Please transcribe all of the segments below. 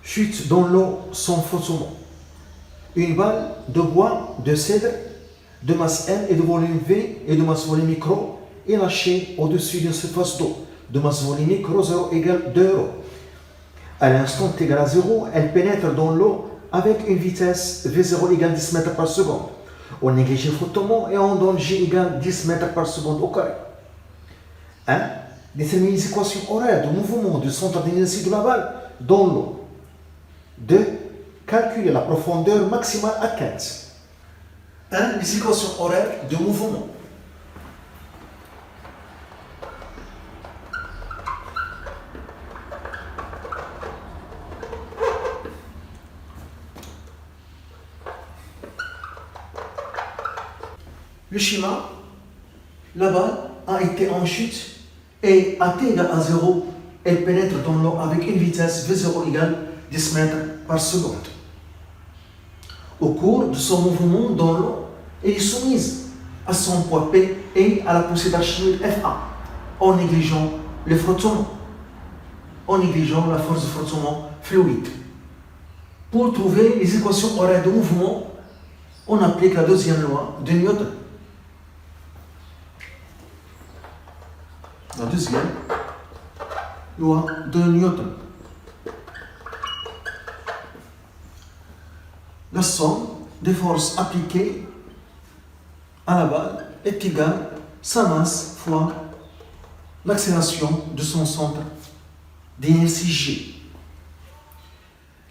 chute dans l'eau sans frottement. Une balle de bois de cèdre de masse M et de volume V et de masse volumique ρ est lâchée au-dessus d'une surface d'eau de masse volumique ρ0 égale 2 ρ. À l'instant t égale à 0, elle pénètre dans l'eau avec une vitesse V0 égale 10 mètres par seconde. On néglige le frottement et on donne G égale 10 mètres par seconde au carré. 1. Déterminer les équations horaires de mouvement du centre d'inertie de la balle dans l'eau. 2. Calculer la profondeur maximale à 15. 1. Les équations horaires de mouvement. Le schéma, la balle a été en chute et à t égale à 0, elle pénètre dans l'eau avec une vitesse V0 égale 10 mètres par seconde. Au cours de son mouvement dans l'eau, elle est soumise à son poids P et à la poussée d'Archimède Fa, en négligeant le frottement, en négligeant la force de frottement fluide. Pour trouver les équations horaires de mouvement, on applique la deuxième loi de Newton. La deuxième loi de Newton. La somme des forces appliquées à la balle est égale à sa masse fois l'accélération de son centre d'inertie G.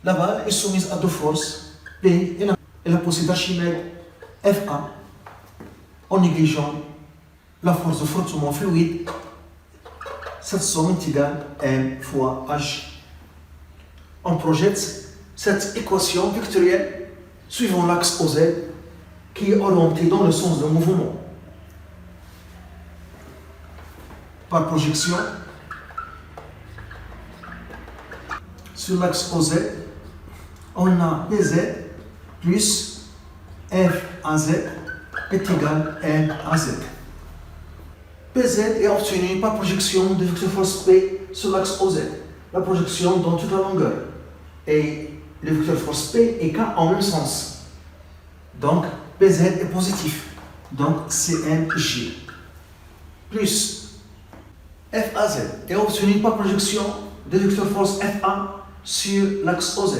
La balle est soumise à deux forces, P et la poussée d'Archimède Fa, en négligeant la force de frottement fluide. Cette somme est égale à M fois H. On projette cette équation vectorielle suivant l'axe OZ qui est orienté dans le sens de mouvement. Par projection, sur l'axe OZ, on a PZ plus FAZ est égal à MAZ. PZ est obtenu par projection de vecteur force P sur l'axe OZ. La projection dans toute la longueur. Et le vecteur force P et K en même sens. Donc, PZ est positif. Donc, c'est MG. Plus FAZ est obtenu par projection de vecteur force FA sur l'axe OZ.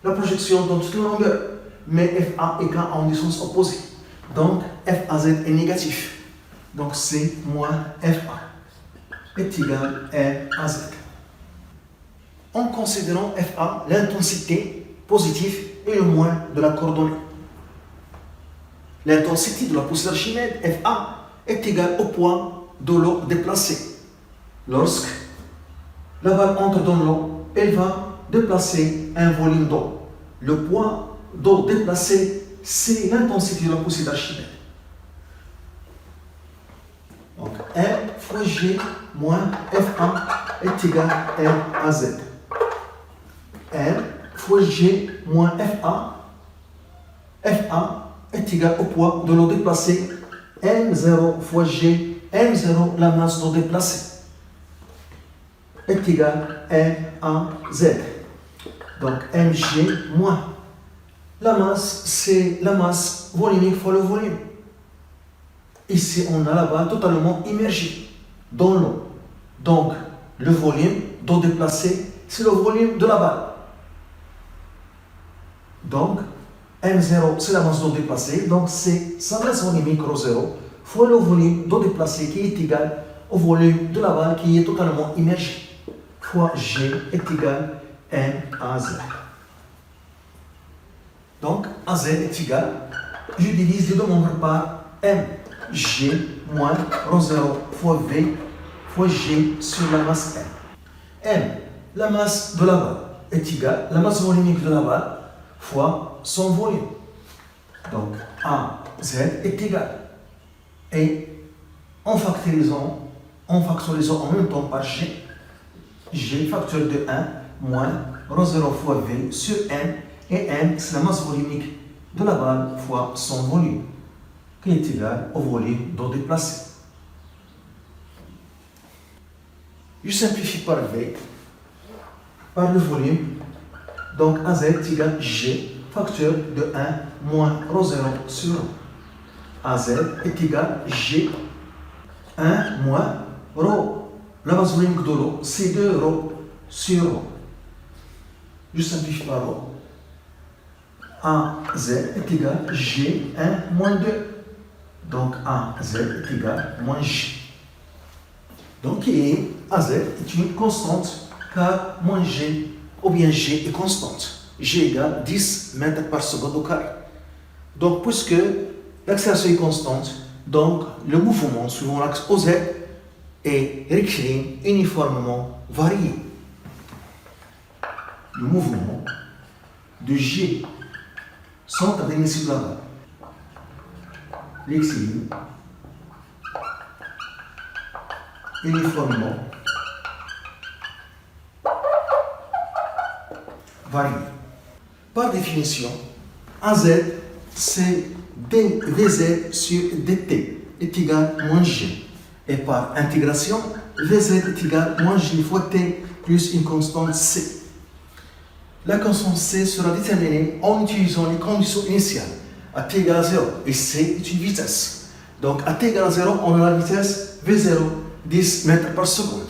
La projection dans toute la longueur. Mais FA et K en des sens opposés. Donc, FAZ est négatif. Donc, C moins FA est égal à MAZ. En considérant FA, l'intensité positive est le moins de la coordonnée. L'intensité de la poussée d'Archimède, Fa, est égale au poids de l'eau déplacée. Lorsque la balle entre dans l'eau, elle va déplacer un volume d'eau. Le poids d'eau déplacé, c'est l'intensité de la poussée d'Archimède. Donc, M fois G moins Fa est égal à MAZ. M fois G moins Fa est égal au poids de l'eau déplacée, M0 fois G, M0, la masse d'eau déplacée, est égal à MAZ. Donc Mg moins. La masse, c'est la masse volumique fois le volume. Ici, on a la balle totalement immergée dans l'eau. Donc, le volume d'eau déplacée, c'est le volume de la balle. Donc, M0, c'est la masse d'eau déplacée, donc c'est sa masse volumique ρ0 fois le volume d'eau déplacée qui est égal au volume de la balle qui est totalement immergée, fois G est égal à MAZ. Donc, AZ est égal, je divise les deux nombres par Mg moins ρ0 fois V fois G sur la masse M. M, la masse de la balle, est égale à la masse volumique de la balle fois son volume. Donc, AZ est égal. Et en factorisant en même temps par G, G facteur de 1 moins ρ0 fois V sur M, et M, c'est la masse volumique de la balle fois son volume, qui est égal au volume d'eau déplacée. Je simplifie par V, par le volume, Donc AZ est égal à G, facteur de 1 moins ρ0 sur ρ. AZ est égal à G, 1 moins ρ. La base volumique de l'eau, c'est 2 ρ sur ρ. Je simplifie par ρ. AZ est égal à G1 moins 2. Donc AZ est égal à moins G. Donc AZ est une constante car moins G ou bien G est constante. G égale 10 mètres par seconde au carré. Donc puisque l'accélération est constante, donc le mouvement suivant l'axe OZ est rectiligne uniformément varié. Le mouvement de G sont à dimension de la balle. Rectiligne uniformément varié. Par définition, AZ c'est dVz sur dt est égal à moins G. Et par intégration, Vz est égal à moins G fois t plus une constante C. La constante C sera déterminée en utilisant les conditions initiales. À t égale à 0 et C est une vitesse. Donc à t égale à 0, on a la vitesse V0, 10 mètres par seconde.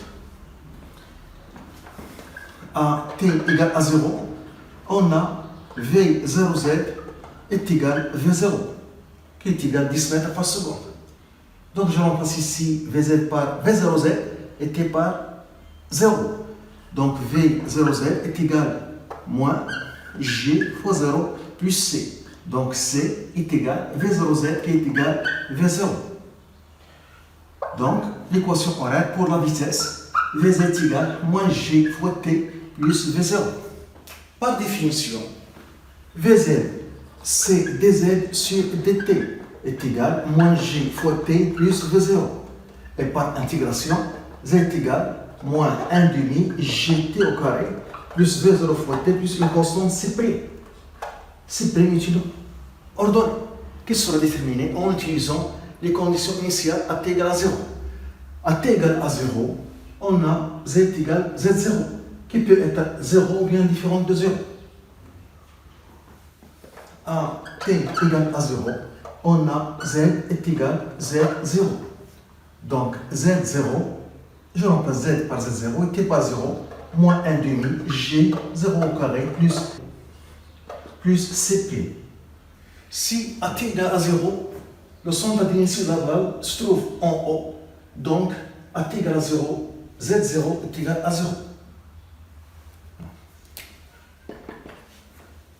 À t égale à 0, on a V0z est égal à V0, qui est égal à 10 mètres par seconde. Donc je remplace ici Vz par V0z et t par 0. Donc V0z est égal à moins G fois 0 plus C. Donc C est égal à V0z qui est égal à V0. Donc l'équation horaire pour la vitesse, Vz est égal à moins G fois t plus V0. Par définition, Vz c'est dz sur dt est égal à moins G fois t plus V0. Et par intégration, z est égal à moins 1 demi gt au carré plus V0 fois t plus une constante C'. C' est une ordonnée qui sera déterminée en utilisant les conditions initiales à t égale à 0. À t égale à 0, on a z égale à z0 qui peut être 0 ou bien différente de 0. À t égale à 0, on a z est égal à z0. Donc z0, je remplace z par z0 et t par 0, moins 1 demi g 0 au carré plus cp. Si à t égale à 0, le centre d'initiation de la balle se trouve en haut, donc à t égale à 0, z0 est égal à 0.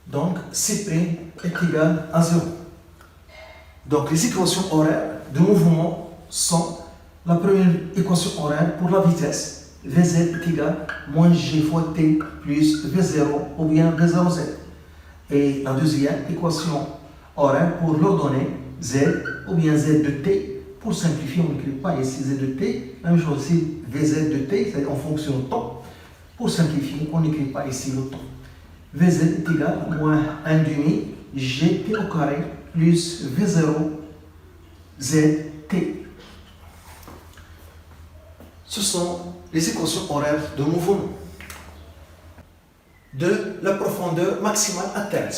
Donc C' est égal à 0. Donc les équations horaires de mouvement sont la première équation horaire pour la vitesse. Vz est égal à moins G fois t plus V0 ou bien V0z. Et la deuxième équation horaire pour l'ordonnée z ou bien z de t. Pour simplifier, on n'écrit pas ici z de t. Même chose ici, Vz de t, c'est en fonction du temps. Pour simplifier, on n'écrit pas ici le temps. Vz est égal à moins 1 demi gt au carré plus V0 zt. Ce sont les équations horaires de mouvement. De la profondeur maximale à terre.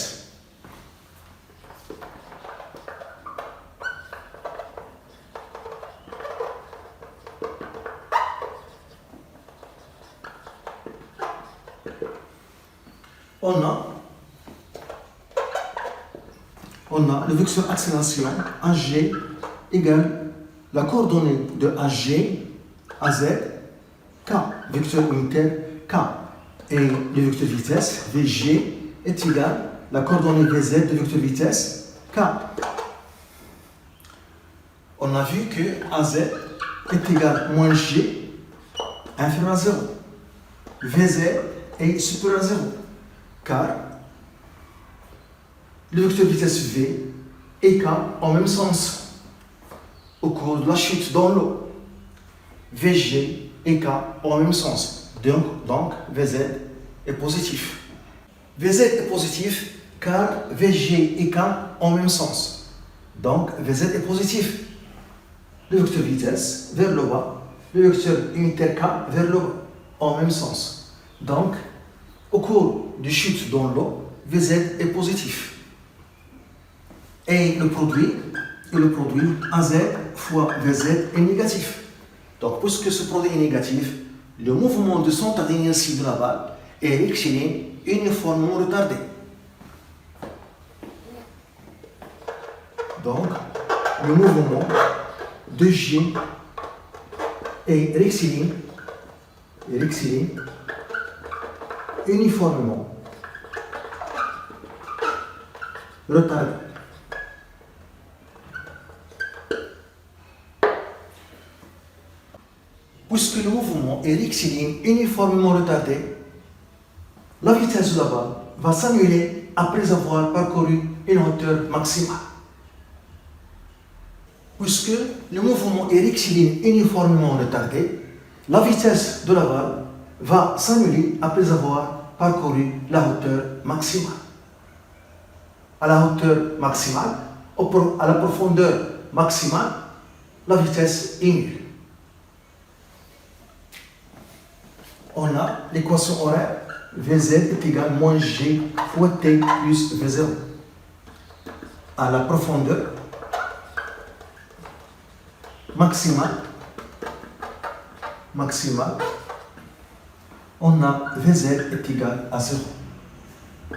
On a le vecteur accélération AG égale la coordonnée de AG, AZ, K, vecteur unitaire K. Et le vecteur vitesse VG est égal à la coordonnée VZ de vecteur vitesse K. On a vu que AZ est égal à moins G inférieur à 0. VZ est supérieur à 0. Car le vecteur vitesse V et K en même sens au cours de la chute dans l'eau. VG et K en même sens. Donc Vz est positif. Vz est positif car VG et K en même sens. Donc Vz est positif. Le vecteur vitesse vers le bas, le vecteur unitaire K vers le bas en même sens. Donc Au cours du chute dans l'eau, Vz est positif. Et le produit AZ fois Vz est négatif. Donc, puisque ce produit est négatif, le mouvement de centre d'inertie de la balle est rectiligne uniformément retardé. Donc, le mouvement de J est rectiligne uniformément retardé. Puisque le mouvement est rectiligne uniformément retardé, la vitesse de la balle va s'annuler après avoir parcouru une hauteur maximale. Puisque le mouvement est rectiligne uniformément retardé, la vitesse de la balle va s'annuler après avoir parcouru la hauteur maximale. À la hauteur maximale, à la profondeur maximale, la vitesse est nulle. On a l'équation horaire Vz est égal à moins G fois T plus V0. À la profondeur maximale, on a Vz est égal à 0.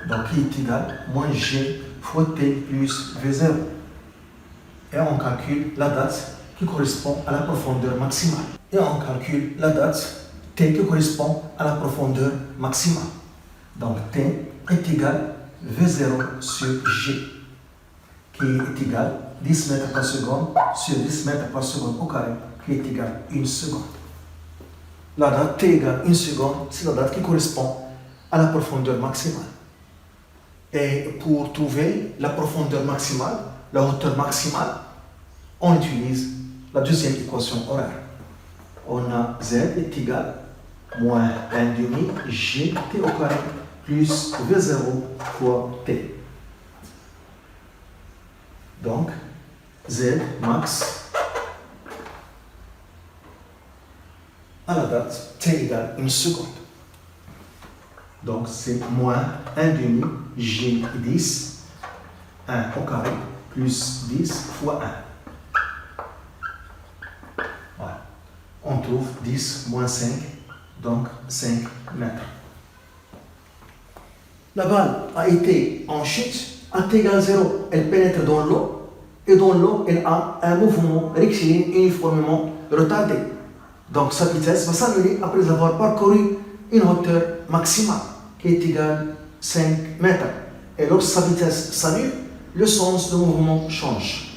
Donc, il est égal à moins G fois T plus V0. Et on calcule la date qui correspond à la profondeur maximale. Et on calcule la date T qui correspond à la profondeur maximale. Donc, T est égal à V0 sur G, qui est égal à 10 mètres par seconde sur 10 mètres par seconde au carré, qui est égal à 1 seconde. La date T égale 1 seconde, c'est la date qui correspond à la profondeur maximale. Et pour trouver la profondeur maximale, la hauteur maximale, on utilise la deuxième équation horaire. On a Z est égal à moins 1 demi Gt au carré plus V0 fois T. Donc, Z max à la date T égale 1 seconde. Donc, c'est moins 1 demi G10, 1 au carré, plus 10 fois 1. Voilà. On trouve 10 moins 5, donc 5 mètres. La balle a été en chute, à T égale 0, elle pénètre dans l'eau, et dans l'eau, elle a un mouvement rectiligne uniformément retardé. Donc, sa vitesse va s'annuler après avoir parcouru une hauteur maximale, qui est égale à 5 mètres. Et lorsque sa vitesse s'annule, le sens du mouvement change.